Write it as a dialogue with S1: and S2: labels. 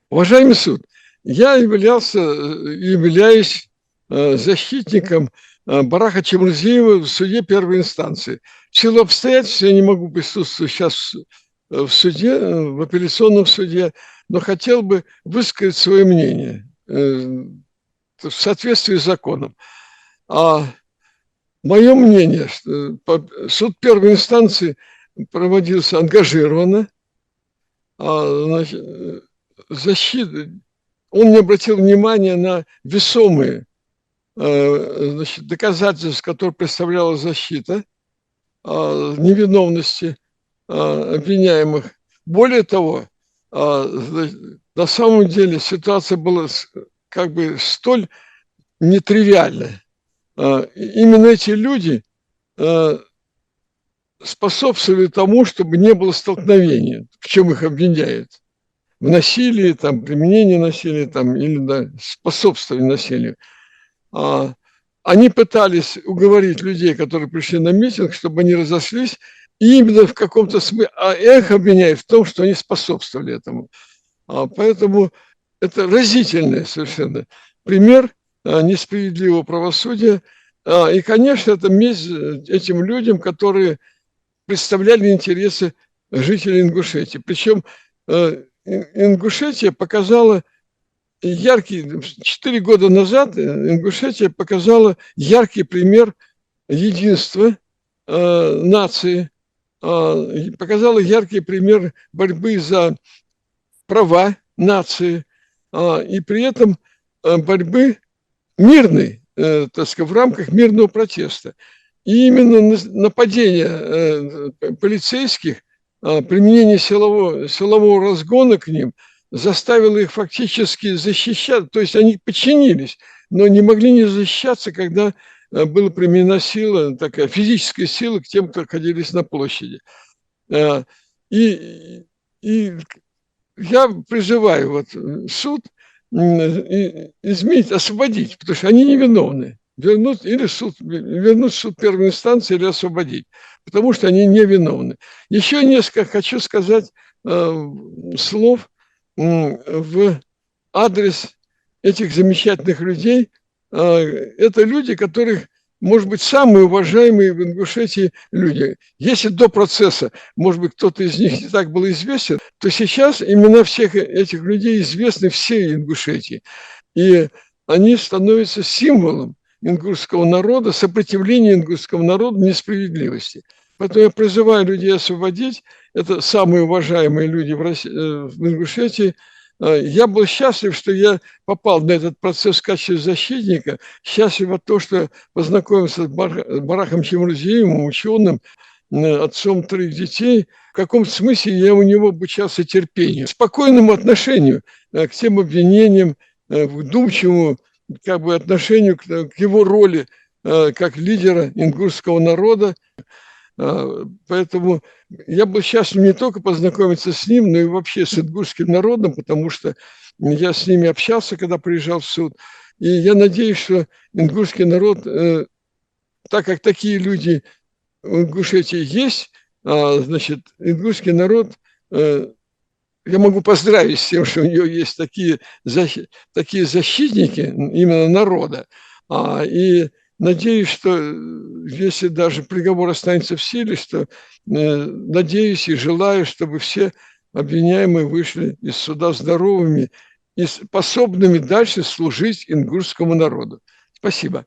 S1: Уважаемый суд, я являюсь защитником Бараха Чемурзиева в суде первой инстанции. В силу обстоятельств я не могу присутствовать сейчас в суде, в апелляционном суде, но хотел бы высказать свое мнение в соответствии с законом. Мое мнение, что суд первой инстанции проводился ангажированно, значит, защита, он не обратил внимания на весомые доказательства, которые представляла защита невиновности обвиняемых. Более того, на самом деле ситуация была как бы столь нетривиальная. Именно эти люди способствовали тому, чтобы не было столкновения, в чем их обвиняют. В насилии, там, применении насилия там, или способствовали насилию. Они пытались уговорить людей, которые пришли на митинг, чтобы они разошлись, и именно в каком-то смысле, их обвиняют в том, что они способствовали этому. Поэтому это разительный совершенно пример несправедливого правосудия. И, конечно, это месть этим людям, которые представляли интересы жителей Ингушетии. Причем Ингушетия показала 4 года назад Ингушетия показала яркий пример единства нации, показала яркий пример борьбы за права нации и при этом борьбы мирной, так сказать, в рамках мирного протеста. И именно нападение полицейских, применение силового разгона к ним заставило их фактически защищаться, то есть они подчинились, но не могли не защищаться, когда была применена сила, такая физическая сила к тем, кто находились на площади. И я призываю суд изменить, освободить, потому что они невиновны. Вернуть суд первой инстанции или освободить, потому что они невиновны. Еще несколько хочу сказать слов в адрес этих замечательных людей. Это люди, которых, может быть, самые уважаемые в Ингушетии люди. Если до процесса, может быть, кто-то из них не так был известен, то сейчас имена всех этих людей известны всей Ингушетии. И они становятся символом ингушского народа, сопротивления ингушского народа несправедливости. Поэтому я призываю людей освободить. Это самые уважаемые люди в Ингушетии. Я был счастлив, что я попал на этот процесс в качестве защитника. Счастлив от того, что познакомился с Барахом Чемурзиевым, ученым, отцом 3 детей. В каком смысле я у него обучался терпению, спокойному отношению к тем обвинениям, вдумчивому отношению к его роли как лидера ингушского народа. Поэтому я был счастлив не только познакомиться с ним, но и вообще с ингушским народом, потому что я с ними общался, когда приезжал в суд. И я надеюсь, что ингушский народ, так как такие люди в Ингушетии есть, значит, ингушский народ, я могу поздравить с тем, что у него есть такие защитники именно народа. И надеюсь, что если даже приговор останется в силе, что надеюсь и желаю, чтобы все обвиняемые вышли из суда здоровыми и способными дальше служить ингушскому народу. Спасибо.